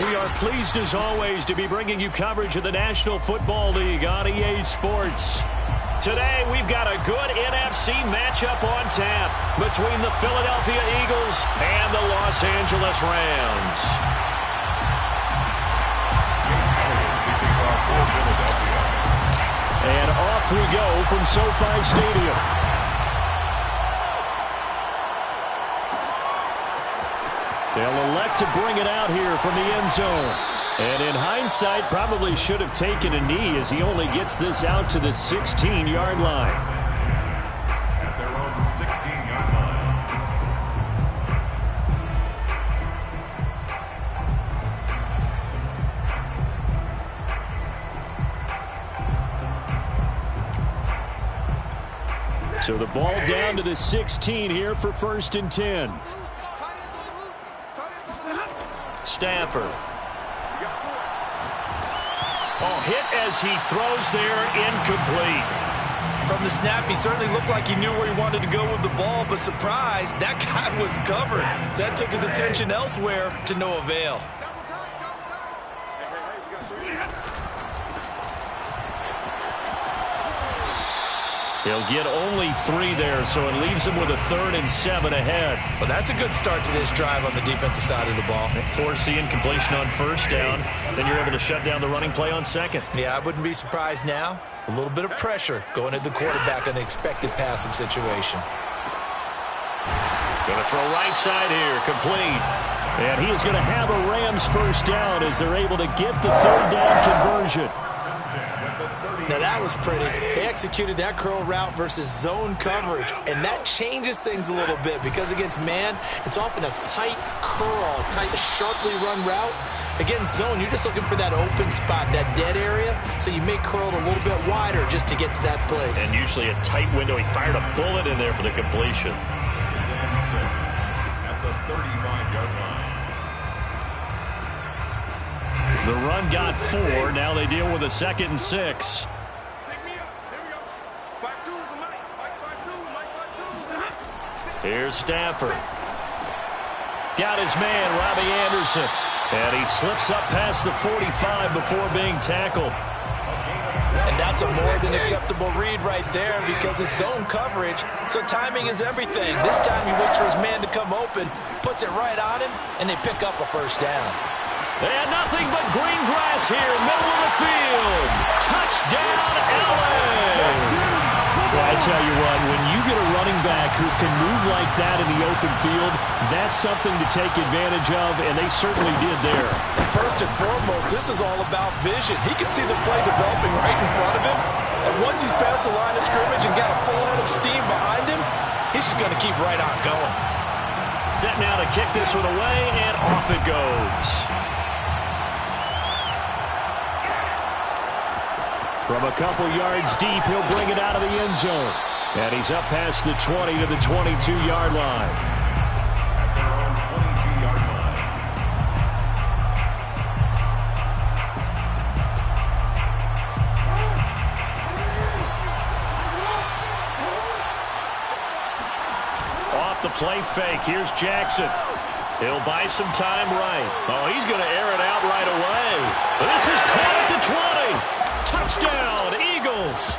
We are pleased as always to be bringing you coverage of the National Football League on EA Sports. Today we've got a good NFC matchup on tap between the Philadelphia Eagles and the Los Angeles Rams. And off we go from SoFi Stadium. They'll elect to bring it out here from the end zone. And in hindsight, probably should have taken a knee as he only gets this out to the 16-yard line. At their own 16-yard line. So the ball down to the 16 here for 1st and 10. Stafford. Oh, hit as he throws there, incomplete. From the snap, he certainly looked like he knew where he wanted to go with the ball, but surprise, that guy was covered. So that took his attention elsewhere to no avail. He'll get only 3 there, so it leaves him with a 3rd and 7 ahead. Well, that's a good start to this drive on the defensive side of the ball. Force the incompletion on 1st down. Then you're able to shut down the running play on 2nd. Yeah, I wouldn't be surprised now. A little bit of pressure going at the quarterback on the expected passing situation. Going to throw right side here, complete. And he is going to have a Rams 1st down as they're able to get the 3rd down conversion. Now that was pretty. They executed that curl route versus zone coverage, and that changes things a little bit because against man, it's often a tight curl, tight, sharply run route. Against zone, you're just looking for that open spot, that dead area, so you may curl it a little bit wider just to get to that place. And usually a tight window. He fired a bullet in there for the completion. At the 35-yard line. The run got 4. Now they deal with a 2nd and 6. Here's Stafford. Got his man, Robbie Anderson. And he slips up past the 45 before being tackled. And that's a more than acceptable read right there because it's zone coverage, so timing is everything. This time he waits for his man to come open, puts it right on him, and they pick up a 1st down. And nothing but green grass here, middle of the field. Touchdown, LA! Well, I tell you what, when you get a running back who can move like that in the open field, that's something to take advantage of, and they certainly did there. First and foremost, this is all about vision. He can see the play developing right in front of him, and once he's past the line of scrimmage and got a full head of steam behind him, he's just going to keep right on going. Set now to kick this one away, and off it goes. From a couple yards deep, he'll bring it out of the end zone. And he's up past the 20 to the 22-yard line. At their own 22-yard line. Off the play fake, here's Jackson. He'll buy some time right. Oh, he's going to air it out right away. This is caught at the 20. Touchdown, Eagles!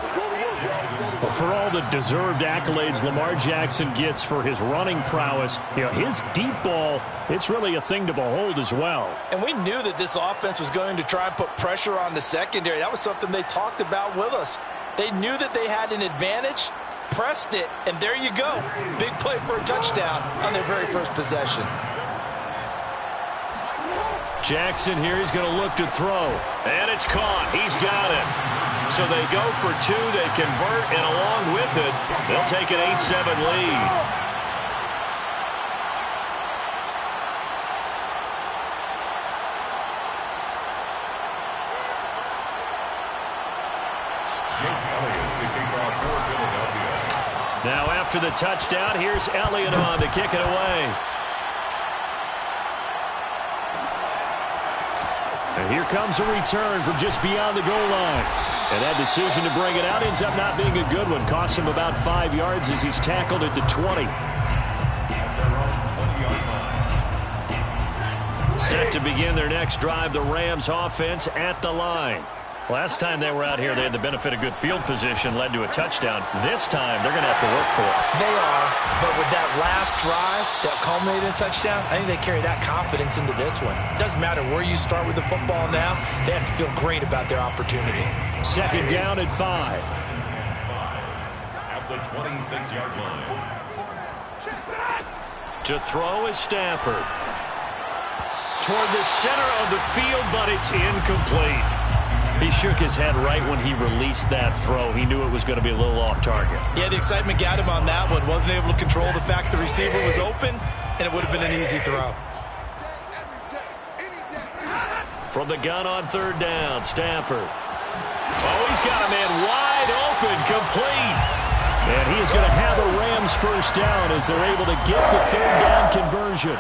Well, for all the deserved accolades Lamar Jackson gets for his running prowess, his deep ball, it's really a thing to behold as well. And we knew that this offense was going to try and put pressure on the secondary. That was something they talked about with us. They knew that they had an advantage, pressed it, and there you go. Big play for a touchdown on their very first possession. Jackson here, he's going to look to throw. And it's caught. He's got it. So they go for 2, they convert, and along with it, they'll take an 8-7 lead. Now after the touchdown, here's Elliott on to kick it away. And here comes a return from just beyond the goal line. And that decision to bring it out ends up not being a good one. Costs him about 5 yards as he's tackled at the 20. Set to begin their next drive, the Rams offense at the line. Last time they were out here, they had the benefit of good field position, led to a touchdown. This time, they're going to have to work for it. They are, but with that last drive that culminated in a touchdown, I think they carry that confidence into this one. It doesn't matter where you start with the football now. They have to feel great about their opportunity. Second down and 5. At the 26-yard line. To throw is Stafford. Toward the center of the field, but it's incomplete. He shook his head right when he released that throw. He knew it was going to be a little off target. Yeah, the excitement got him on that one. Wasn't able to control the fact the receiver was open, and it would have been an easy throw. From the gun on third down, Stafford. Oh, he's got a man wide open, complete. And he is going to have the Rams first down as they're able to get the third down conversion.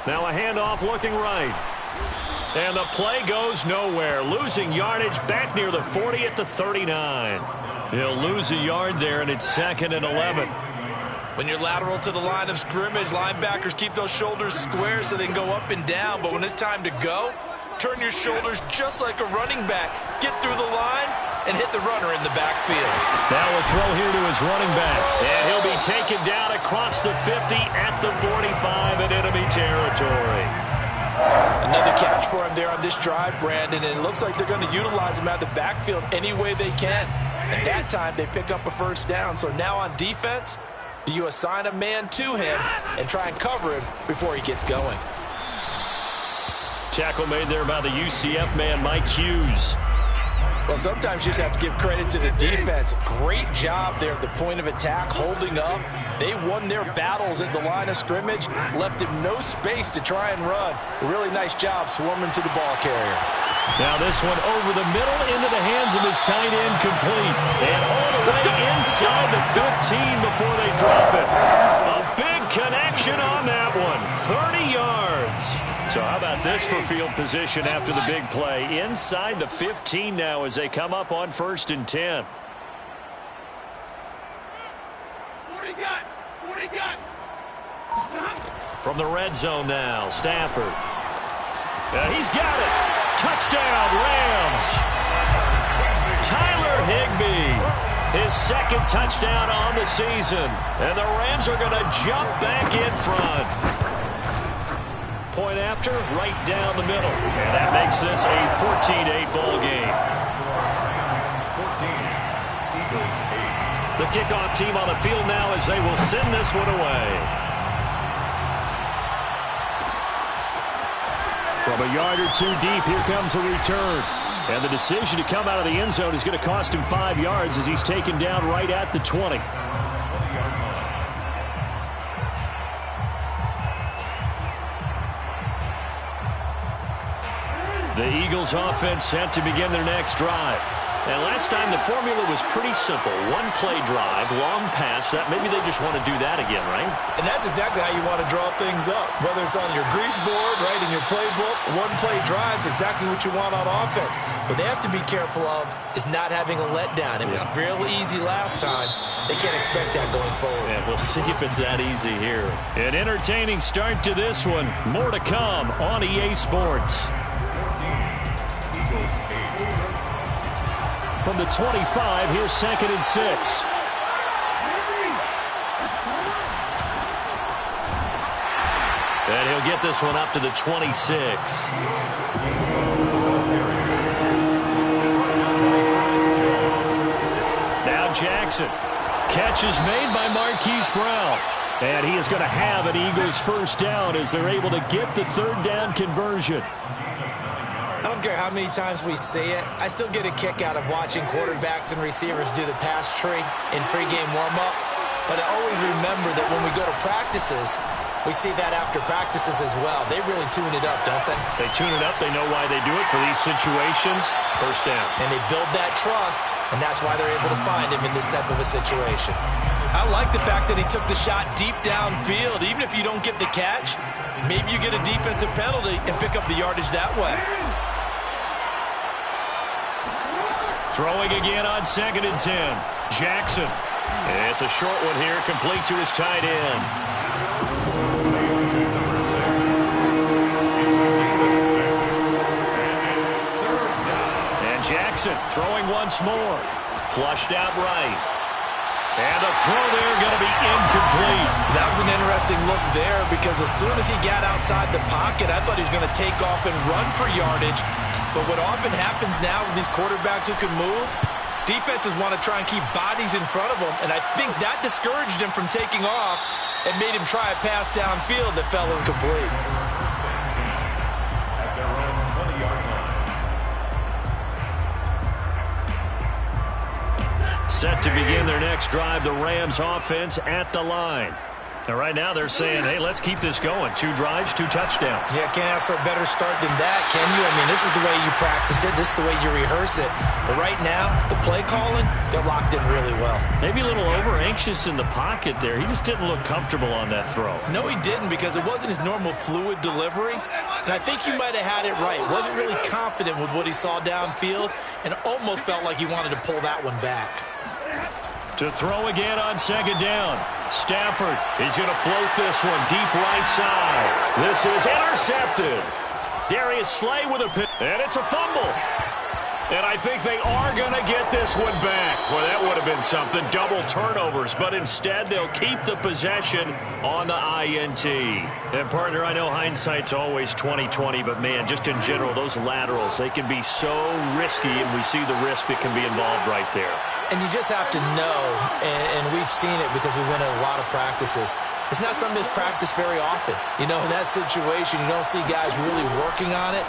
Now a handoff looking right. And the play goes nowhere. Losing yardage back near the 40 at the 39. He'll lose a yard there, and it's 2nd and 11. When you're lateral to the line of scrimmage, linebackers keep those shoulders square so they can go up and down. But when it's time to go, turn your shoulders just like a running back. Get through the line and hit the runner in the backfield. Now a throw here to his running back. And he'll be taken down across the 50 at the 45 in enemy territory. Another catch for him there on this drive, Brandon, and it looks like they're going to utilize him out of the backfield any way they can. And that time they pick up a first down. So now on defense, do you assign a man to him and try and cover him before he gets going? Tackle made there by the UCF man, Mike Hughes. Well, sometimes you just have to give credit to the defense. Great job there at the point of attack, holding up. They won their battles at the line of scrimmage, left him no space to try and run. A really nice job swarming to the ball carrier. Now this one over the middle into the hands of his tight end, complete. And all the way inside the 15 before they drop it. A big connection on that one. 30 yards. So how about this for field position after the big play? Inside the 15 now as they come up on 1st and 10. What do you got? What do you got? From the red zone now, Stafford. He's got it. Touchdown, Rams. Tyler Higbee, his 2nd touchdown on the season. And the Rams are going to jump back in front. Point after, right down the middle. And that makes this a 14-8 ball game. 14, Eagles 8. The kickoff team on the field now as they will send this one away. From a yard or two deep, here comes a return. And the decision to come out of the end zone is going to cost him 5 yards as he's taken down right at the 20. The Eagles offense set to begin their next drive. And last time the formula was pretty simple. One play drive, long pass. That maybe they just want to do that again, right? And that's exactly how you want to draw things up. Whether it's on your grease board, right, in your playbook, one play drive is exactly what you want on offense. What they have to be careful of is not having a letdown. It was real easy last time. They can't expect that going forward. Yeah, we'll see if it's that easy here. An entertaining start to this one. More to come on EA Sports. 14, Eagles 8. From the 25, here's 2nd and 6. And he'll get this one up to the 26. Now Jackson. Catch is made by Marquise Brown. And he is going to have an Eagles first down as they're able to get the third down conversion. I don't care how many times we see it. I still get a kick out of watching quarterbacks and receivers do the pass tree in pregame warm-up. But I always remember that when we go to practices, we see that after practices as well. They really tune it up, don't they? They tune it up. They know why they do it for these situations. First down. And they build that trust, and that's why they're able to find him in this type of a situation. I like the fact that he took the shot deep downfield. Even if you don't get the catch, maybe you get a defensive penalty and pick up the yardage that way. Throwing again on 2nd and 10. Jackson It's a short one here, complete to his tight end. Number 6. It's David 6. And it's 3rd down. And Jackson throwing once more. Flushed out right. And the throw there going to be incomplete. That was an interesting look there because as soon as he got outside the pocket, I thought he was going to take off and run for yardage. But what often happens now with these quarterbacks who can move, defenses want to try and keep bodies in front of them, and I think that discouraged him from taking off and made him try a pass downfield that fell incomplete. At their own 20-yard line. Set to begin their next drive, the Rams offense at the line. And right now they're saying, hey, let's keep this going. 2 drives, 2 touchdowns. Yeah, can't ask for a better start than that, can you? I mean, this is the way you practice it. This is the way you rehearse it. But right now, the play calling, they're locked in really well. Maybe a little over-anxious in the pocket there. He just didn't look comfortable on that throw. No, he didn't because it wasn't his normal fluid delivery. And I think you might have had it right. Wasn't really confident with what he saw downfield and almost felt like he wanted to pull that one back. To throw again on 2nd down. Stafford, he's going to float this one deep right side. This is intercepted. Darius Slay with a pick, and it's a fumble. And I think they are going to get this one back. Well, that would have been something, double turnovers, but instead they'll keep the possession on the INT. And partner, I know hindsight's always 20/20, but man, just in general, those laterals, they can be so risky, and we see the risk that can be involved right there. And you just have to know, and we've seen it because we win at a lot of practices. It's not something that's practiced very often. You know, in that situation, you don't see guys really working on it.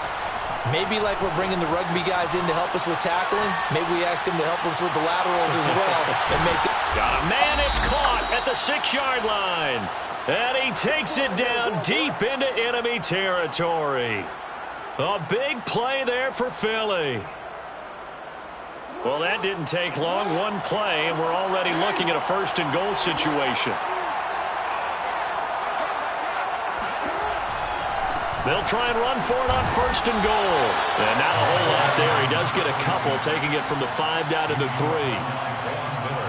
Maybe like we're bringing the rugby guys in to help us with tackling. Maybe we ask them to help us with the laterals as well. And make Got a man, it's caught at the 6-yard line. And he takes it down deep into enemy territory. A big play there for Philly. Well, that didn't take long. One play, and we're already looking at a 1st and goal situation. They'll try and run for it on 1st and goal. And not a whole lot there. He does get a couple, taking it from the 5 down to the 3.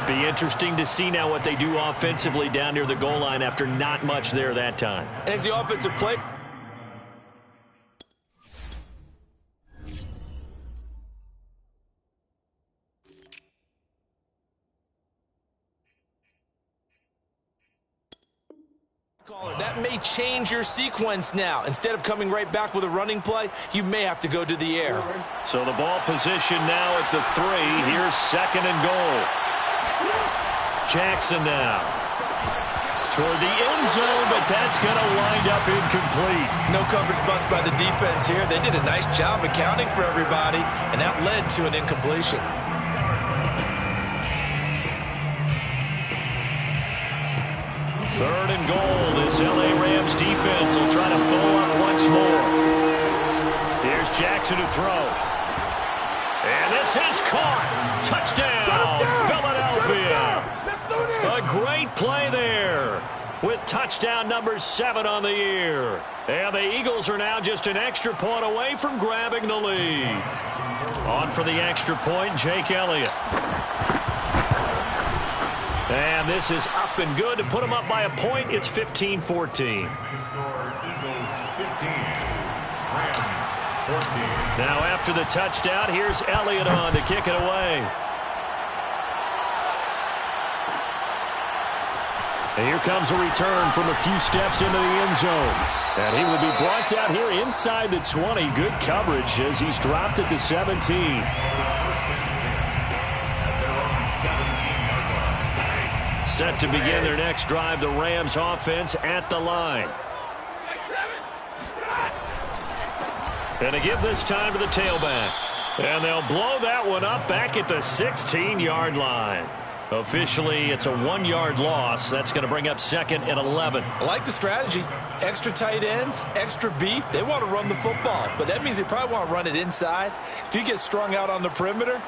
Be interesting to see now what they do offensively down near the goal line after not much there that time. As the offensive play. That may change your sequence now. Instead of coming right back with a running play, you may have to go to the air. So the ball position now at the 3. Here's 2nd and goal. Jackson now. Toward the end zone, but that's going to wind up incomplete. No coverage bust by the defense here. They did a nice job accounting for everybody, and that led to an incompletion. 3rd and goal. This L.A. Rams defense will try to bow up once more. Here's Jackson to throw. And this is caught. Touchdown, Philadelphia. A great play there with touchdown number 7 on the year. And the Eagles are now just an extra point away from grabbing the lead. On for the extra point, Jake Elliott. And this is up and good to put them up by a point. It's 15-14. Score Eagles 15, Rams 14. Now after the touchdown, here's Elliott on to kick it away. And here comes a return from a few steps into the end zone. And he will be brought down here inside the 20. Good coverage as he's dropped at the 17. Set to begin their next drive, the Rams offense at the line. And to give this time to the tailback. And they'll blow that one up back at the 16-yard line. Officially, it's a 1-yard loss. That's going to bring up 2nd and 11. I like the strategy. Extra tight ends, extra beef. They want to run the football, but that means they probably want to run it inside. If you get strung out on the perimeter,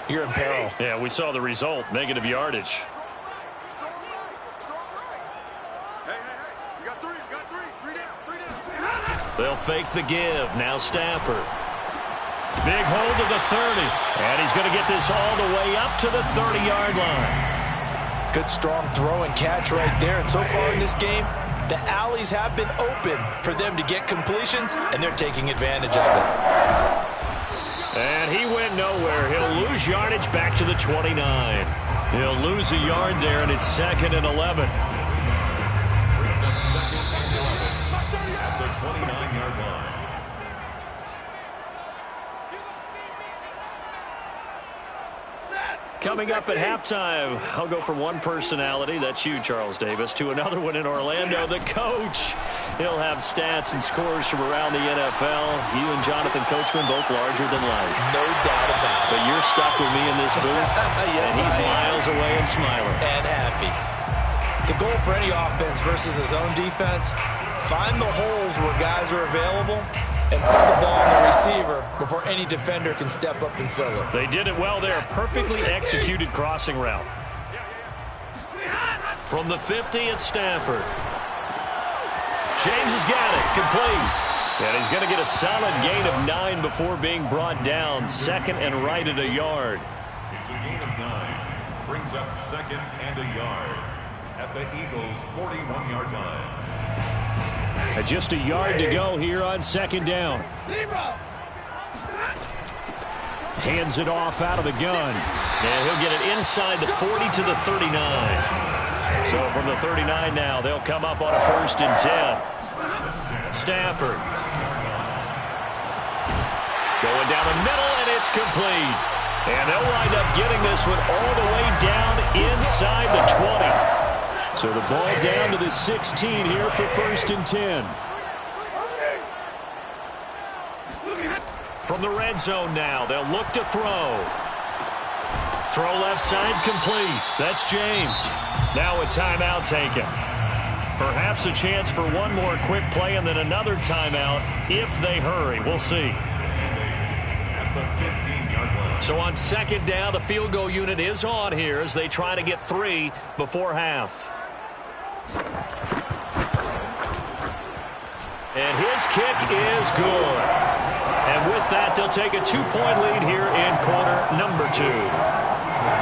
you're in peril. Yeah, we saw the result, negative yardage. They'll fake the give. Now Stafford. Big hold to the 30. And he's going to get this all the way up to the 30-yard line. Good, strong throw and catch right there. And so far in this game, the alleys have been open for them to get completions, and they're taking advantage of it. And he went nowhere. He'll lose yardage back to the 29. He'll lose a yard there, and it's 2nd and 11. Brings up 2nd and 11 at the 29-yard line. Coming up at halftime, I'll go from one personality, that's you, Charles Davis, to another one in Orlando, the coach. He'll have stats and scores from around the NFL. You and Jonathan Coachman both larger than life. No doubt about it. But you're stuck with me in this booth, Yes, and he's I am. miles away and smiling. And happy. The goal for any offense versus a zone defense, find the holes where guys are available and put the ball on the receiver before any defender can step up and fill it. They did it well there. Perfectly executed crossing route. From the 50 at Stafford. James has got it. Complete. And he's going to get a solid gain of 9 before being brought down. 2nd and right at a yard. It's a gain of 9. Brings up 2nd and a yard at the Eagles' 41-yard line. Just a yard to go here on 2nd down. Hands it off out of the gun. And he'll get it inside the 40 to the 39. So from the 39 now, they'll come up on a 1st and 10. Stafford. Going down the middle, and it's complete. And they'll wind up getting this one all the way down inside the 20. So the ball down to the 16 here for 1st and 10. From the red zone now, they'll look to throw. Throw left side complete. That's James. Now a timeout taken. Perhaps a chance for one more quick play and then another timeout if they hurry. We'll see. At the 15-yard line. So on 2nd down, the field goal unit is on here as they try to get 3 before half. And his kick is good. And with that, they'll take a 2-point lead here in quarter number 2.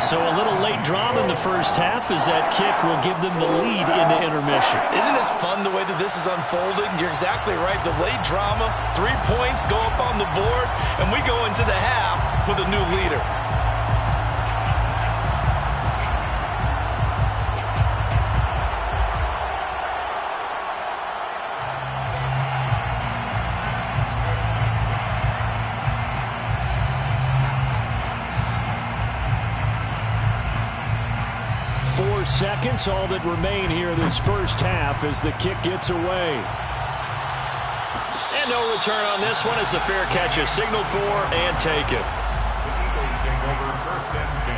So a little late drama in the first half as that kick will give them the lead into intermission. Isn't this fun the way that this is unfolding? You're exactly right. The late drama, 3 points go up on the board, and we go into the half with a new leader. Seconds, all that remain here this first half as the kick gets away. And no return on this one as the fair catch is signaled for and taken. The Eagles take over 1st and 10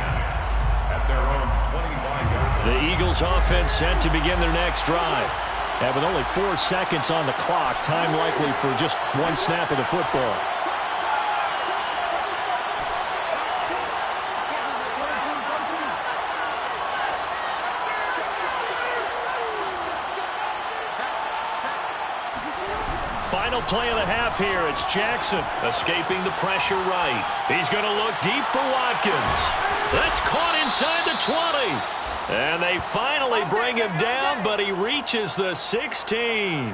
at their own 25-yard line. The Eagles offense set to begin their next drive. And with only 4 seconds on the clock, time likely for just one snap of the football. Final play of the half here. It's Jackson escaping the pressure right. He's going to look deep for Watkins. That's caught inside the 20. And they finally bring him down, but he reaches the 16.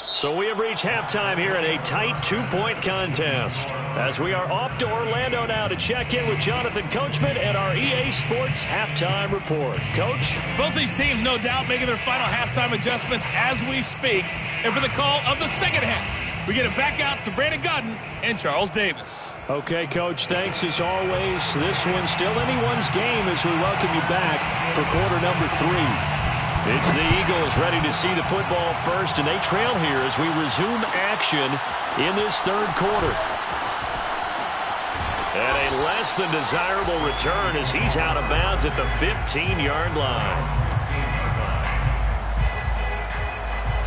So we have reached halftime here in a tight 2-point contest. As we are off to Orlando now to check in with Jonathan Coachman and our EA Sports Halftime Report. Coach? Both these teams, no doubt, making their final halftime adjustments as we speak. And for the call of the second half, we get it back out to Brandon Godden and Charles Davis. Okay, Coach, thanks as always. This one's still anyone's game as we welcome you back for quarter number 3. It's the Eagles ready to see the football first, and they trail here as we resume action in this third quarter. And a less than desirable return as he's out of bounds at the 15-yard line.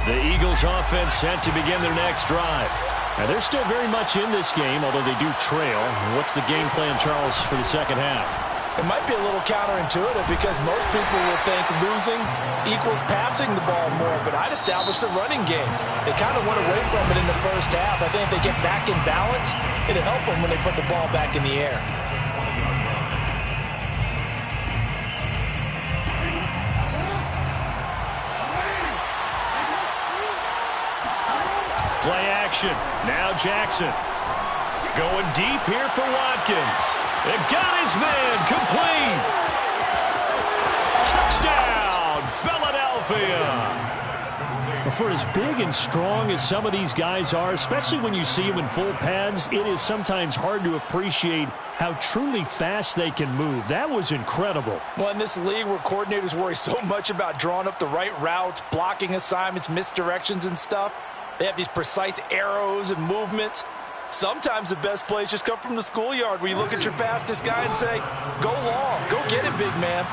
The Eagles offense set to begin their next drive. And they're still very much in this game, although they do trail. What's the game plan, Charles, for the second half? It might be a little counterintuitive because most people would think losing equals passing the ball more, but I'd establish the running game. They kind of went away from it in the first half. I think if they get back in balance, it'll help them when they put the ball back in the air. action. Now Jackson. Going deep here for Watkins. They got his man. Complete. Touchdown, Philadelphia. For as big and strong as some of these guys are, especially when you see them in full pads, it is sometimes hard to appreciate how truly fast they can move. That was incredible. Well, in this league where coordinators worry so much about drawing up the right routes, blocking assignments, misdirections and stuff, they have these precise arrows and movements. Sometimes the best plays just come from the schoolyard where you look at your fastest guy and say, go long, go get it, big man.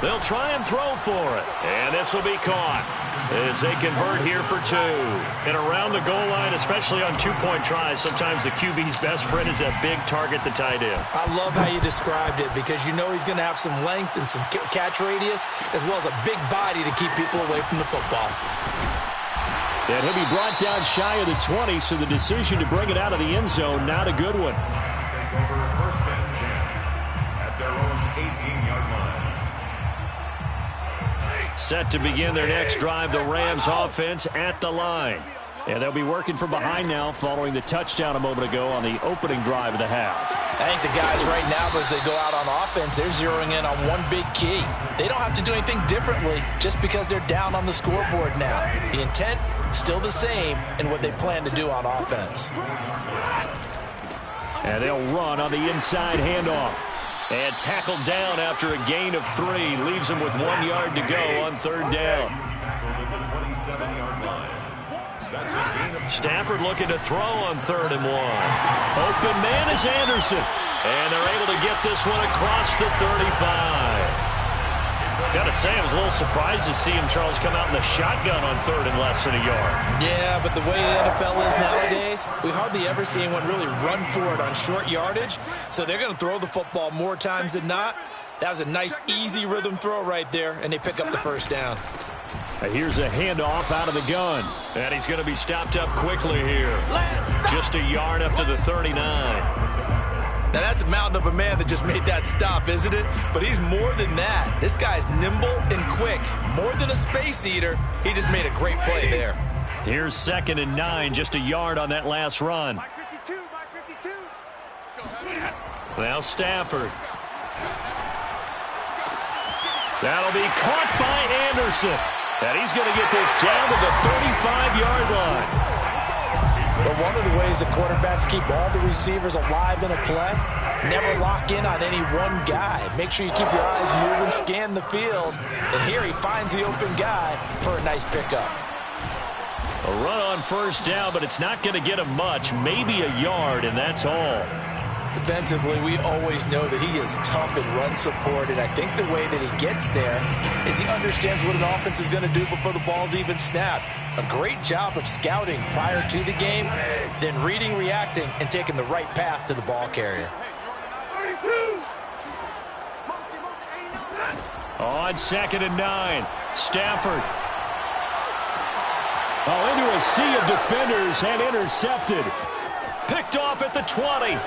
They'll try and throw for it. And this will be caught as they convert here for 2. And around the goal line, especially on two-point tries, sometimes the QB's best friend is that big target, the tight end. I love how you described it because you know he's going to have some length and some catch radius as well as a big body to keep people away from the football. And he'll be brought down shy of the 20, so the decision to bring it out of the end zone, not a good one. Take over 1st and 10 at their own 18-yard line. Set to begin their next drive, the Rams offense at the line. And they'll be working from behind now following the touchdown a moment ago on the opening drive of the half. I think the guys right now, as they go out on offense, they're zeroing in on one big key. They don't have to do anything differently just because they're down on the scoreboard now. The intent, still the same in what they plan to do on offense. And they'll run on the inside handoff. And tackled down after a gain of 3. Leaves him with 1 yard to go on 3rd down. Stafford looking to throw on 3rd and 1. Open man is Anderson. And they're able to get this one across the 35. Got to say, I was a little surprised to see him, Charles, come out in the shotgun on 3rd and less than a yard. Yeah, but the way the NFL is nowadays, we hardly ever see anyone really run for it on short yardage. So they're going to throw the football more times than not. That was a nice, easy rhythm throw right there, and they pick up the 1st down. Here's a handoff out of the gun. And he's going to be stopped up quickly here. Just a yard up to the 39. Now, that's a mountain of a man that just made that stop, isn't it? But he's more than that. This guy's nimble and quick. More than a space eater, he just made a great play there. Here's 2nd and 9, just a yard on that last run. Now Stafford. That'll be caught by Anderson. And he's going to get this down to the 35-yard line. But one of the ways that quarterbacks keep all the receivers alive in a play, never lock in on any one guy. Make sure you keep your eyes moving, scan the field. And here he finds the open guy for a nice pickup. A run on 1st down, but it's not going to get him much. Maybe a yard, and that's all. Defensively, we always know that he is tough in run support, and I think the way that he gets there is he understands what an offense is going to do before the ball's even snapped. A great job of scouting prior to the game, then reading, reacting, and taking the right path to the ball carrier. On 2nd and 9, Stafford. Into a sea of defenders and intercepted. Picked off at the 20.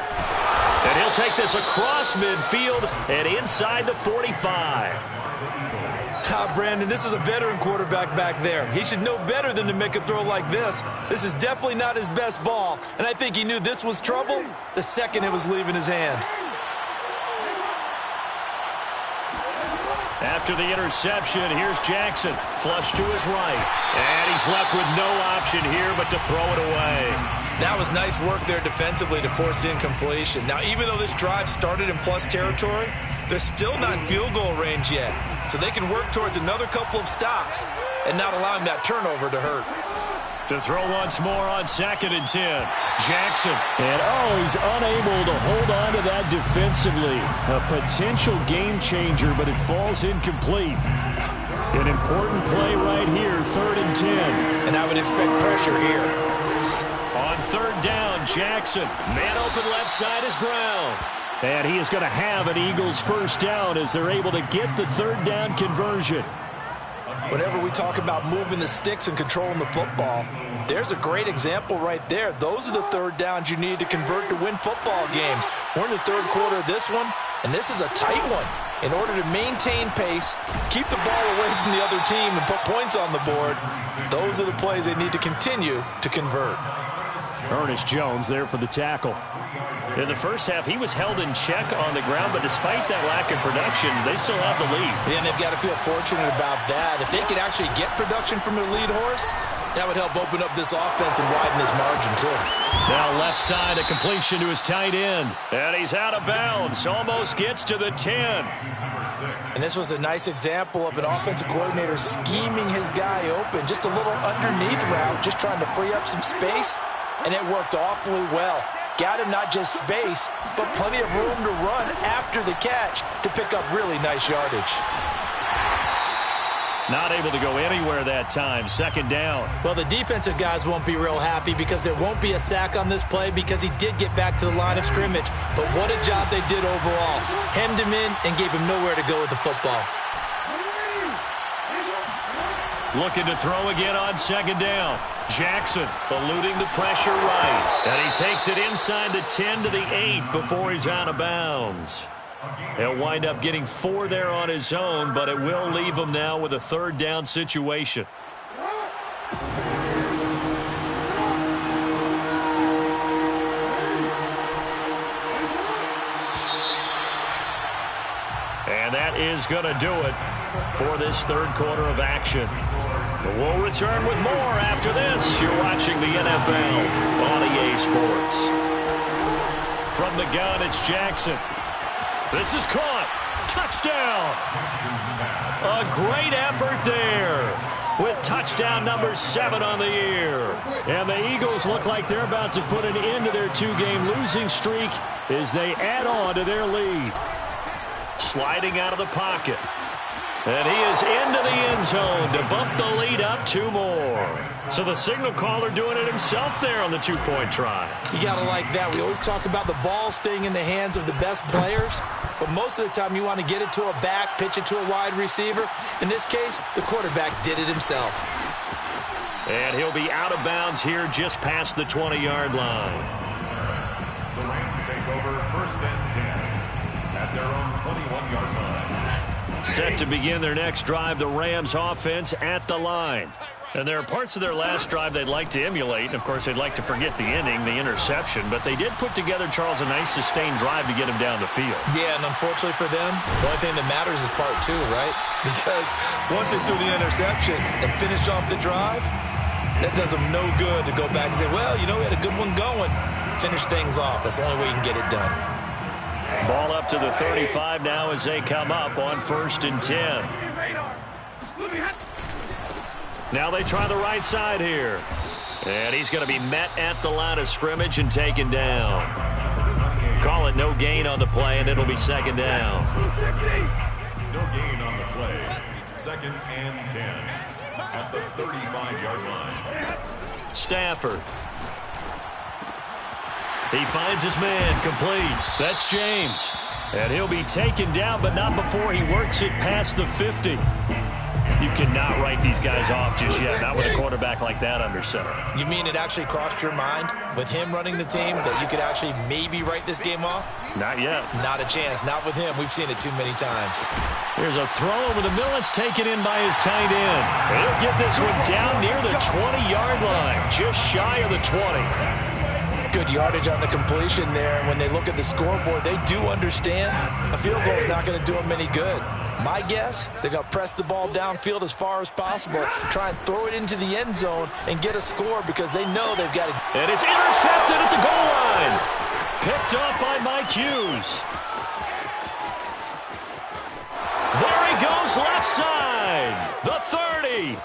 And he'll take this across midfield and inside the 45. Brandon, this is a veteran quarterback back there. He should know better than to make a throw like this. This is definitely not his best ball, and I think he knew this was trouble the second it was leaving his hand. After the interception, here's Jackson. Flush to his right. And he's left with no option here but to throw it away. That was nice work there defensively to force incompletion. Now, even though this drive started in plus territory, they're still not in field goal range yet. So they can work towards another couple of stops and not allowing that turnover to hurt. To throw once more on 2nd and 10. Jackson. And he's unable to hold on to that defensively. A potential game changer, but it falls incomplete. An important play right here, 3rd and 10. And I would expect pressure here. On 3rd down, Jackson. Man open left side is Brown. And he is going to have an Eagles 1st down as they're able to get the 3rd down conversion. Whenever we talk about moving the sticks and controlling the football, there's a great example right there. Those are the 3rd downs you need to convert to win football games. We're in the 3rd quarter of this one, and this is a tight one. In order to maintain pace, keep the ball away from the other team, and put points on the board, those are the plays they need to continue to convert. Ernest Jones there for the tackle. In the first half, he was held in check on the ground, but despite that lack of production, they still have the lead. Yeah, and they've got to feel fortunate about that. If they could actually get production from their lead horse, that would help open up this offense and widen this margin, too. Now left side, a completion to his tight end. And he's out of bounds. Almost gets to the 10. And this was a nice example of an offensive coordinator scheming his guy open. Just a little underneath route, just trying to free up some space. And it worked awfully well. Got him not just space, but plenty of room to run after the catch to pick up really nice yardage. Not able to go anywhere that time. Second down. Well, the defensive guys won't be real happy because there won't be a sack on this play because he did get back to the line of scrimmage. But what a job they did overall. Hemmed him in and gave him nowhere to go with the football. Looking to throw again on second down. Jackson eluding the pressure right. And he takes it inside the 10 to the 8 before he's out of bounds. He'll wind up getting 4 there on his own, but it will leave him now with a third down situation. And that is going to do it for this third quarter of action. We'll return with more after this. You're watching the NFL on EA Sports. From the gun, it's Jackson. This is caught. Touchdown. A great effort there with touchdown number 7 on the year. And the Eagles look like they're about to put an end to their 2-game losing streak as they add on to their lead. Sliding out of the pocket. And he is into the end zone to bump the lead up 2 more. So the signal caller doing it himself there on the 2-point try. You got to like that. We always talk about the ball staying in the hands of the best players, but most of the time you want to get it to a back, pitch it to a wide receiver. In this case, the quarterback did it himself. And he'll be out of bounds here just past the 20-yard line. The Rams take over 1st and 10 at their own 21-yard line. Set to begin their next drive, the Rams offense at the line. And there are parts of their last drive they'd like to emulate. And, of course, they'd like to forget the inning, the interception. But they did put together, Charles, a nice sustained drive to get him down the field. Yeah, and unfortunately for them, the only thing that matters is part 2, right? Because once they threw the interception and finished off the drive, that does them no good to go back and say, well, you know, we had a good one going. Finish things off. That's the only way you can get it done. Ball up to the 35 now as they come up on 1st and 10. Now they try the right side here. And he's going to be met at the line of scrimmage and taken down. Call it no gain on the play, and it'll be second down. No gain on the play. 2nd and 10 at the 35-yard line. Stafford. He finds his man complete. That's James. And he'll be taken down, but not before he works it past the 50. You cannot write these guys off just yet, not with a quarterback like that under center. You mean it actually crossed your mind with him running the team that you could actually maybe write this game off? Not yet. Not a chance. Not with him. We've seen it too many times. Here's a throw over the middle. It's taken in by his tight end. And he'll get this one down near the 20-yard line, just shy of the 20. Good yardage on the completion there. When they look at the scoreboard, they do understand a field goal is not going to do them any good. My guess, they're going to press the ball downfield as far as possible, try and throw it into the end zone and get a score because they know they've got to. And it's intercepted at the goal line. Picked up by Mike Hughes. There he goes left side. The 30.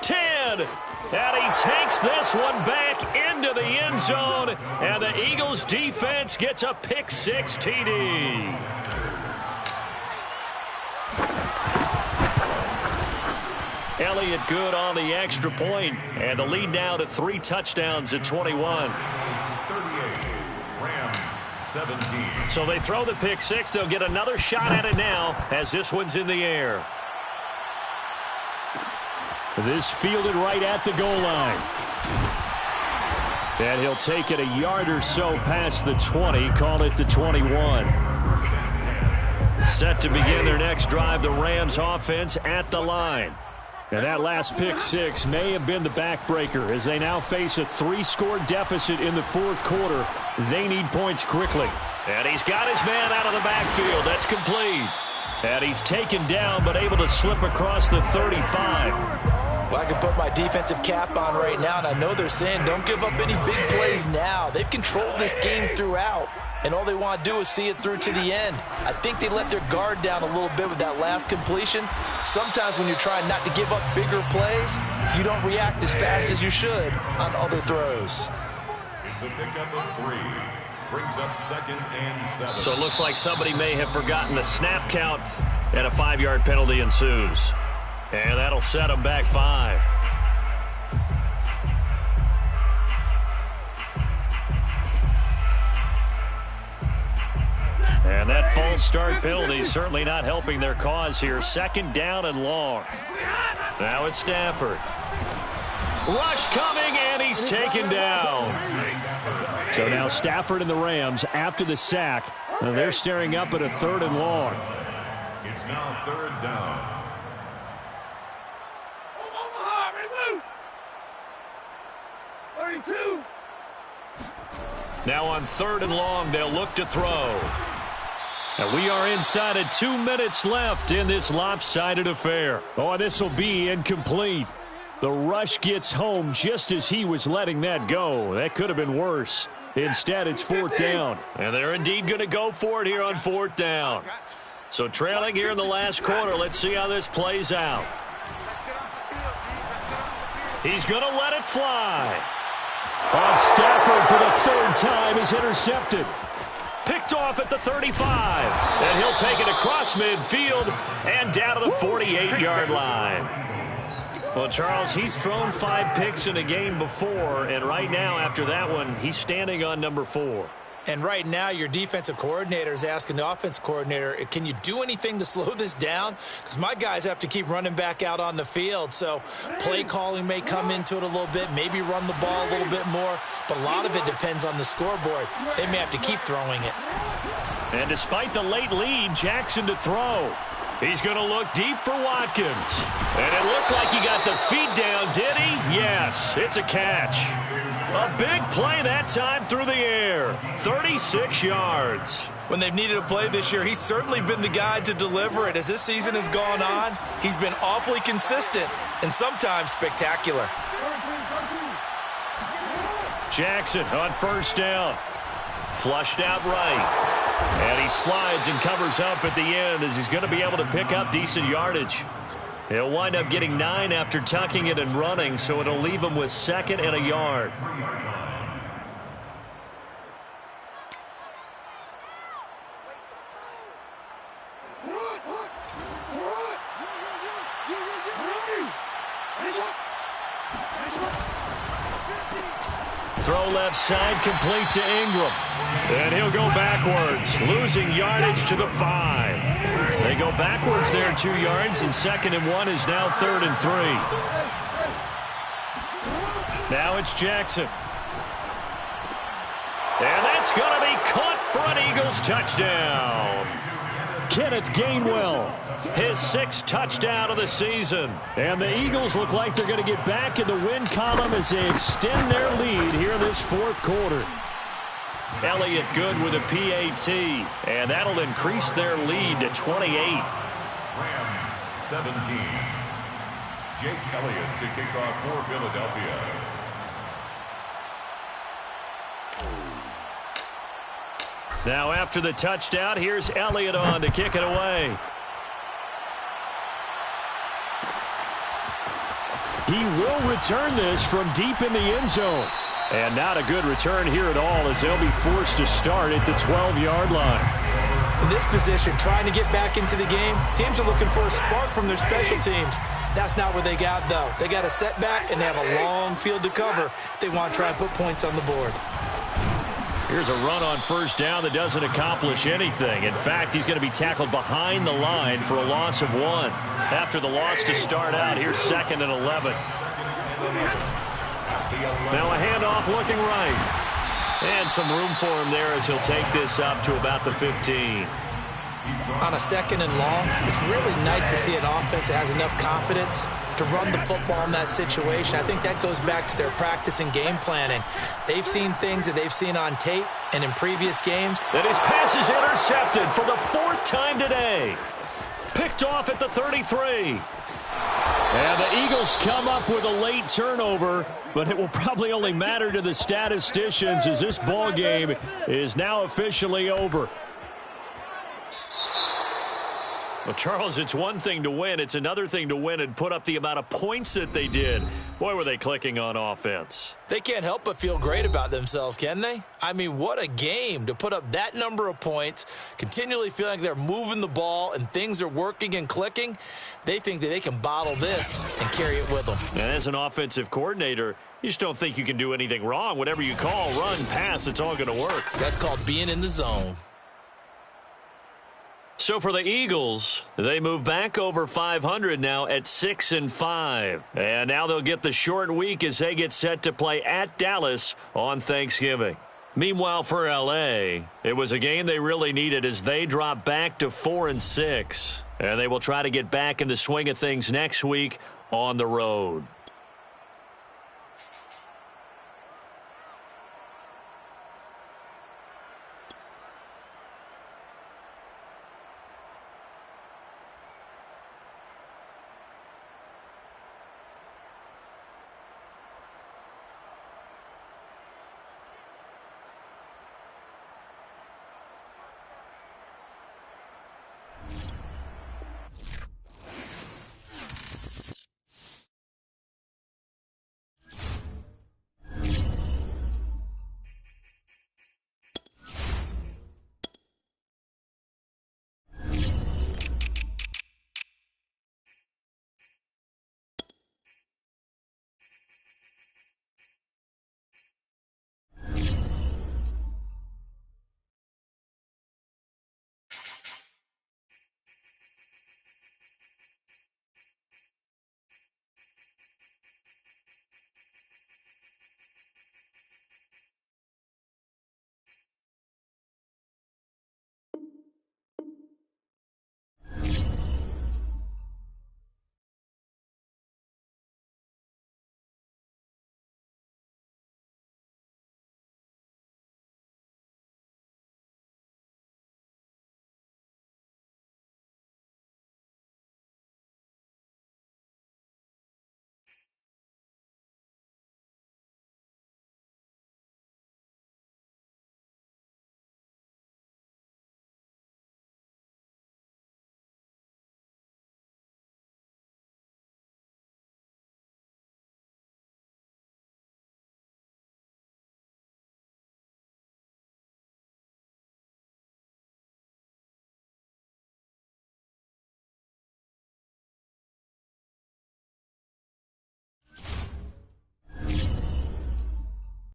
10. And he takes this one back into the end zone. And the Eagles defense gets a pick-6 TD. Elliott good on the extra point, and the lead now to 3 touchdowns at 21. 38, Rams 17. So they throw the pick-6. They'll get another shot at it now as this one's in the air. This fielded right at the goal line. And he'll take it a yard or so past the 20, call it the 21. 1st and 10 Set to begin their next drive, the Rams offense at the line. And that last pick six may have been the backbreaker as they now face a 3-score deficit in the fourth quarter. They need points quickly. And he's got his man out of the backfield. That's complete. And he's taken down but able to slip across the 35. Well, I can put my defensive cap on right now, and I know they're saying don't give up any big plays now. They've controlled this game throughout, and all they want to do is see it through to the end. I think they let their guard down a little bit with that last completion. Sometimes when you're trying not to give up bigger plays, you don't react as fast as you should on other throws. It's a pickup of 3. Brings up 2nd and 7. So it looks like somebody may have forgotten the snap count, and a 5-yard penalty ensues. And that'll set them back 5. And that false start penalty certainly not helping their cause here. 2nd down and long. Now it's Stafford. Rush coming, and he's taken down. So now Stafford and the Rams, after the sack, they're staring up at a 3rd and long. It's now 3rd down. Omaha, ready, move. 32. Now on 3rd and long, they'll look to throw. And we are inside of 2 minutes left in this lopsided affair. Oh, this will be incomplete. The rush gets home just as he was letting that go. That could have been worse. Instead, it's 4th down. And they're indeed going to go for it here on 4th down. So trailing here in the last quarter. Let's see how this plays out. He's going to let it fly. On Stafford for the 3rd time is intercepted. Picked off at the 35. And he'll take it across midfield and down to the 48-yard line. Well, Charles, he's thrown 5 picks in a game before, and right now, after that one, he's standing on number 4. And right now, your defensive coordinator is asking the offense coordinator, can you do anything to slow this down? Because my guys have to keep running back out on the field. So play calling may come into it a little bit, maybe run the ball a little bit more. But a lot of it depends on the scoreboard. They may have to keep throwing it. And despite the late lead, Jackson to throw. He's going to look deep for Watkins. And it looked like he got the feet down, did he? Yes, it's a catch. A big play that time through the air. 36 yards. When they've needed a play this year, he's certainly been the guy to deliver it. As this season has gone on, he's been awfully consistent and sometimes spectacular. Jackson on 1st down. Flushed out right. And he slides and covers up at the end as he's going to be able to pick up decent yardage. He'll wind up getting 9 after tucking it and running, so it'll leave him with 2nd and a yard. Throw left side, complete to Ingram. And he'll go backwards, losing yardage to the 5. They go backwards there 2 yards, and 2nd and 1 is now 3rd and 3. Now it's Jackson. And that's going to be caught for an Eagles touchdown. Kenneth Gainwell, his 6th touchdown of the season. And the Eagles look like they're going to get back in the win column as they extend their lead here in this 4th quarter. Elliott good with a PAT, and that'll increase their lead to 28. Rams 17. Jake Elliott to kick off for Philadelphia. Now after the touchdown, here's Elliott on to kick it away. He will return this from deep in the end zone. And not a good return here at all as they'll be forced to start at the 12-yard line. In this position, trying to get back into the game, teams are looking for a spark from their special teams. That's not what they got, though. They got a setback, and they have a long field to cover if they want to try and put points on the board. Here's a run on 1st down that doesn't accomplish anything. In fact, he's going to be tackled behind the line for a loss of 1. After the loss to start out, here's 2nd and 11. Now a handoff looking right. And some room for him there as he'll take this up to about the 15. On a 2nd and long, it's really nice to see an offense that has enough confidence to run the football in that situation. I think that goes back to their practice and game planning. They've seen things that they've seen on tape and in previous games. And his pass is intercepted for the 4th time today. Picked off at the 33. And the Eagles come up with a late turnover, but it will probably only matter to the statisticians as this ball game is now officially over. Well, Charles, it's one thing to win. It's another thing to win and put up the amount of points that they did. Boy, were they clicking on offense. They can't help but feel great about themselves, can they? I mean, what a game to put up that number of points, continually feeling like they're moving the ball and things are working and clicking. They think that they can bottle this and carry it with them. And as an offensive coordinator, you just don't think you can do anything wrong. Whatever you call, run, pass, it's all going to work. That's called being in the zone. So for the Eagles, they move back over 500 now at 6-5. And now they'll get the short week as they get set to play at Dallas on Thanksgiving. Meanwhile, for L.A., it was a game they really needed as they drop back to 4-6. And they will try to get back in the swing of things next week on the road.